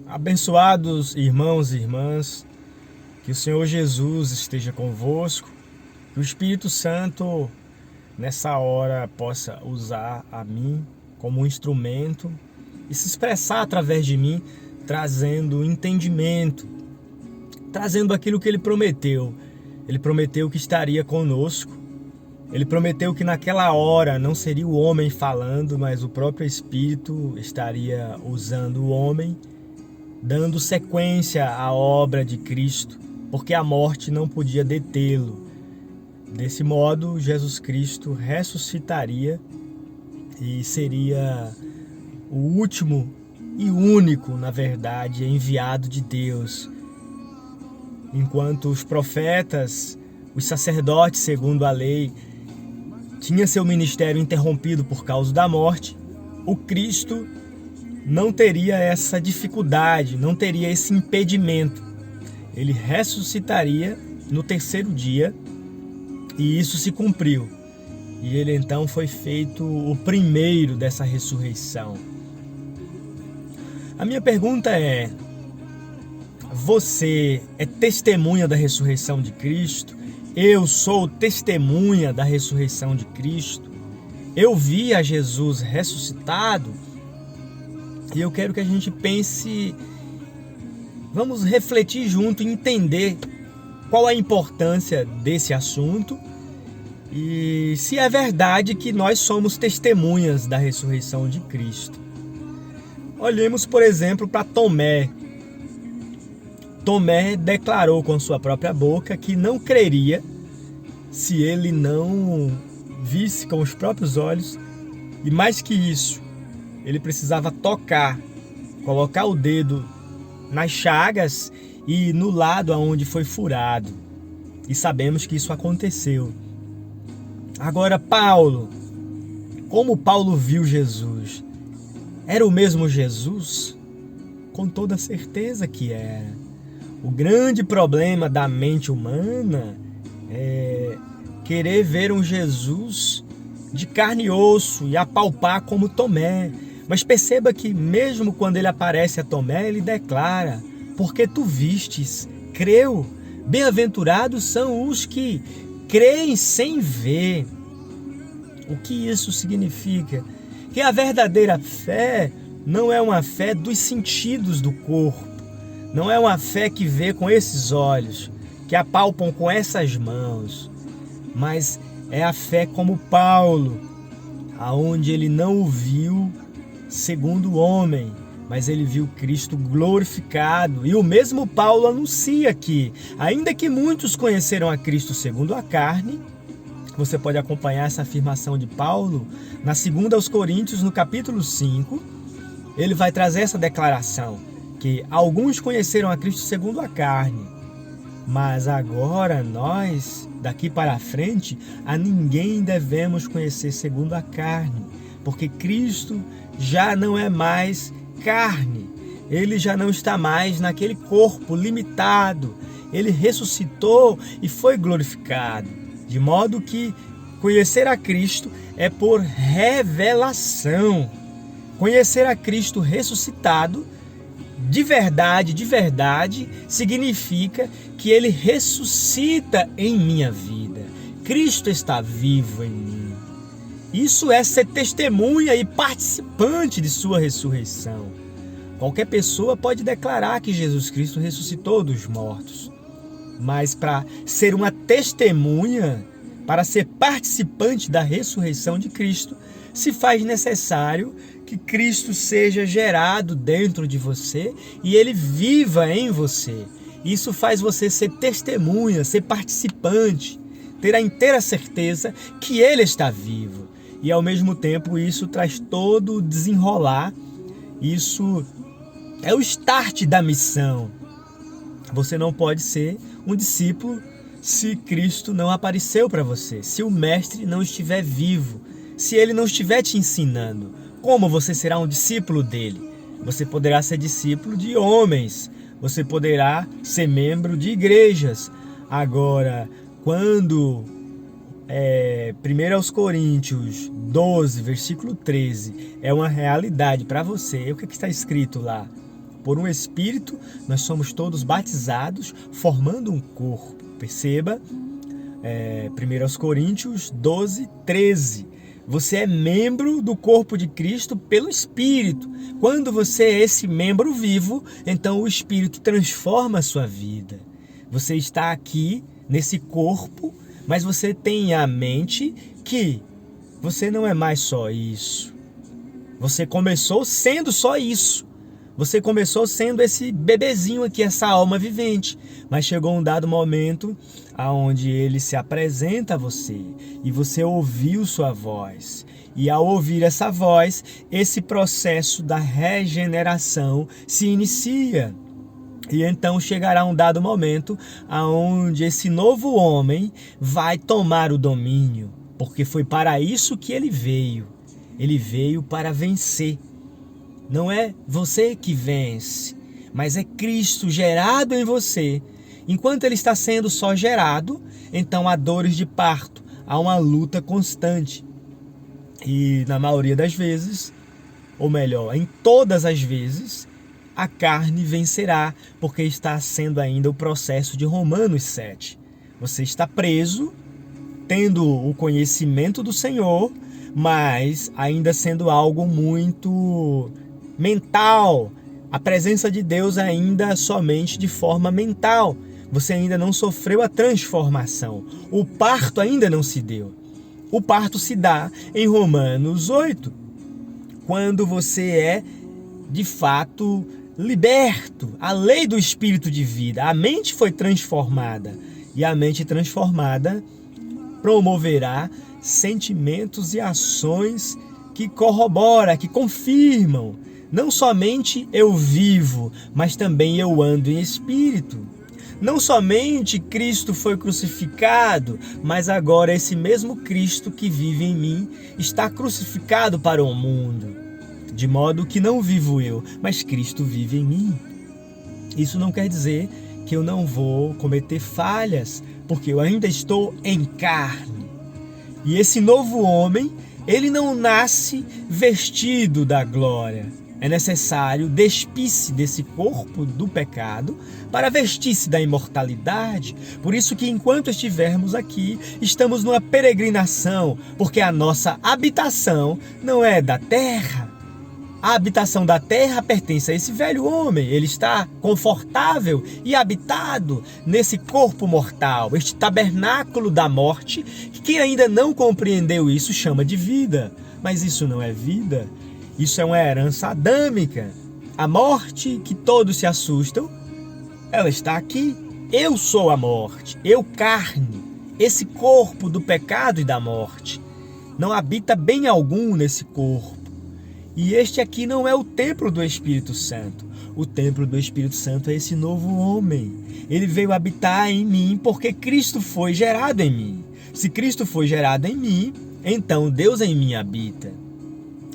Abençoados irmãos e irmãs, que o Senhor Jesus esteja convosco, que o Espírito Santo nessa hora possa usar a mim como um instrumento e se expressar através de mim, trazendo entendimento, trazendo aquilo que Ele prometeu. Ele prometeu que estaria conosco, Ele prometeu que naquela hora não seria o homem falando, mas o próprio Espírito estaria usando o homem, dando sequência à obra de Cristo, porque a morte não podia detê-lo. Desse modo, Jesus Cristo ressuscitaria e seria o último e único, na verdade, enviado de Deus. Enquanto os profetas, os sacerdotes, segundo a lei, tinham seu ministério interrompido por causa da morte, o Cristo não teria essa dificuldade, não teria esse impedimento. Ele ressuscitaria no terceiro dia e isso se cumpriu. E ele então foi feito o primeiro dessa ressurreição. A minha pergunta é: você é testemunha da ressurreição de Cristo? Eu sou testemunha da ressurreição de Cristo? Eu vi a Jesus ressuscitado? E eu quero que a gente pense, vamos refletir junto e entender qual a importância desse assunto e se é verdade que nós somos testemunhas da ressurreição de Cristo. Olhemos, por exemplo, para Tomé. Tomé declarou com sua própria boca que não creria se ele não visse com os próprios olhos, e mais que isso, ele precisava tocar, colocar o dedo nas chagas e no lado aonde foi furado. E sabemos que isso aconteceu. Agora, Paulo, como Paulo viu Jesus? Era o mesmo Jesus? Com toda certeza que era. O grande problema da mente humana é querer ver um Jesus de carne e osso e apalpar como Tomé. Mas perceba que mesmo quando ele aparece a Tomé, ele declara: porque tu vistes, creu. Bem-aventurados são os que creem sem ver. O que isso significa? Que a verdadeira fé não é uma fé dos sentidos do corpo. Não é uma fé que vê com esses olhos, que apalpam com essas mãos. Mas é a fé como Paulo, aonde ele não o viu segundo o homem, mas ele viu Cristo glorificado. E o mesmo Paulo anuncia que, ainda que muitos conheceram a Cristo segundo a carne, você pode acompanhar essa afirmação de Paulo na 2 aos Coríntios, no capítulo 5, ele vai trazer essa declaração, que alguns conheceram a Cristo segundo a carne, mas agora nós, daqui para frente, a ninguém devemos conhecer segundo a carne, porque Cristo já não é mais carne, ele já não está mais naquele corpo limitado, ele ressuscitou e foi glorificado, de modo que conhecer a Cristo é por revelação. Conhecer a Cristo ressuscitado, de verdade, significa que ele ressuscita em minha vida. Cristo está vivo em mim. Isso é ser testemunha e participante de sua ressurreição. Qualquer pessoa pode declarar que Jesus Cristo ressuscitou dos mortos. Mas para ser uma testemunha, para ser participante da ressurreição de Cristo, se faz necessário que Cristo seja gerado dentro de você e ele viva em você. Isso faz você ser testemunha, ser participante, ter a inteira certeza que ele está vivo. E ao mesmo tempo isso traz todo o desenrolar, isso é o start da missão. Você não pode ser um discípulo se Cristo não apareceu para você, se o mestre não estiver vivo, se ele não estiver te ensinando. Como você será um discípulo dele? Você poderá ser discípulo de homens, você poderá ser membro de igrejas. Agora, quando 1 aos Coríntios 12, versículo 13, é uma realidade para você, o que está escrito lá? Por um Espírito, nós somos todos batizados, formando um corpo. Perceba, 1 Coríntios 12, 13. Você é membro do corpo de Cristo pelo Espírito. Quando você é esse membro vivo, então o Espírito transforma a sua vida. Você está aqui nesse corpo, mas você tem a mente que você não é mais só isso. Você começou sendo só isso. Você começou sendo esse bebezinho aqui, essa alma vivente. Mas chegou um dado momento onde ele se apresenta a você e você ouviu sua voz. E ao ouvir essa voz, esse processo da regeneração se inicia. E então chegará um dado momento onde esse novo homem vai tomar o domínio. Porque foi para isso que ele veio. Ele veio para vencer. Não é você que vence, mas é Cristo gerado em você. Enquanto ele está sendo só gerado, então há dores de parto, há uma luta constante. E na maioria das vezes, ou melhor, em todas as vezes, a carne vencerá, porque está sendo ainda o processo de Romanos 7. Você está preso, tendo o conhecimento do Senhor, mas ainda sendo algo muito mental, a presença de Deus ainda somente de forma mental. Você ainda não sofreu a transformação. O parto ainda não se deu. O parto se dá em Romanos 8, quando você é, de fato, liberto. A lei do Espírito de vida. A mente foi transformada. E a mente transformada promoverá sentimentos e ações que corroboram, que confirmam. Não somente eu vivo, mas também eu ando em espírito. Não somente Cristo foi crucificado, mas agora esse mesmo Cristo que vive em mim está crucificado para o mundo. De modo que não vivo eu, mas Cristo vive em mim. Isso não quer dizer que eu não vou cometer falhas, porque eu ainda estou em carne. E esse novo homem, ele não nasce vestido da glória. É necessário despir-se desse corpo do pecado para vestir-se da imortalidade. Por isso que enquanto estivermos aqui, estamos numa peregrinação, porque a nossa habitação não é da terra. A habitação da terra pertence a esse velho homem. Ele está confortável e habitado nesse corpo mortal, este tabernáculo da morte, que quem ainda não compreendeu isso chama de vida. Mas isso não é vida. Isso é uma herança adâmica. A morte que todos se assustam, ela está aqui. Eu sou a morte, eu carne, esse corpo do pecado e da morte. Não habita bem algum nesse corpo. E este aqui não é o templo do Espírito Santo. O templo do Espírito Santo é esse novo homem. Ele veio habitar em mim porque Cristo foi gerado em mim. Se Cristo foi gerado em mim, então Deus em mim habita.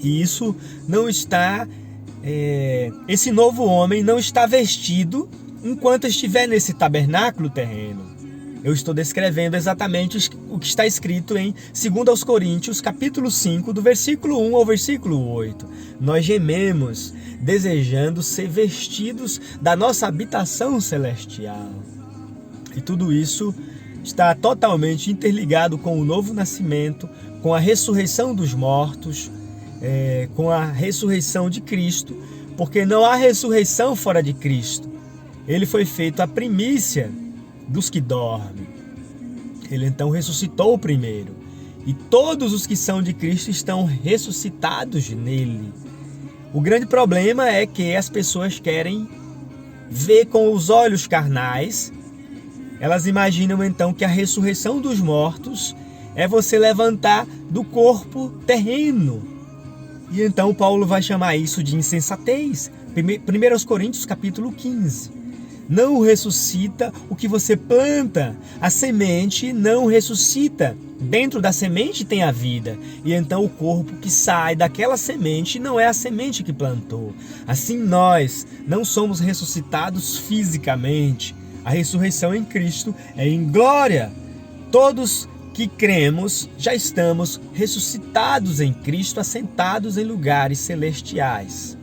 E isso não está, esse novo homem não está vestido enquanto estiver nesse tabernáculo terreno. Eu estou descrevendo exatamente o que está escrito em 2 Coríntios, capítulo 5, do versículo 1 ao versículo 8. Nós gememos, desejando ser vestidos da nossa habitação celestial. E tudo isso está totalmente interligado com o novo nascimento, com a ressurreição dos mortos, com a ressurreição de Cristo, porque não há ressurreição fora de Cristo. Ele foi feito a primícia dos que dormem. Ele então ressuscitou primeiro. E todos os que são de Cristo estão ressuscitados nele. O grande problema é que as pessoas querem ver com os olhos carnais. Elas imaginam então que a ressurreição dos mortos é você levantar do corpo terreno. E então Paulo vai chamar isso de insensatez. 1 Coríntios capítulo 15. Não ressuscita o que você planta. A semente não ressuscita. Dentro da semente tem a vida. E então o corpo que sai daquela semente não é a semente que plantou. Assim nós não somos ressuscitados fisicamente. A ressurreição em Cristo é em glória. Todos que cremos já estamos ressuscitados em Cristo, assentados em lugares celestiais.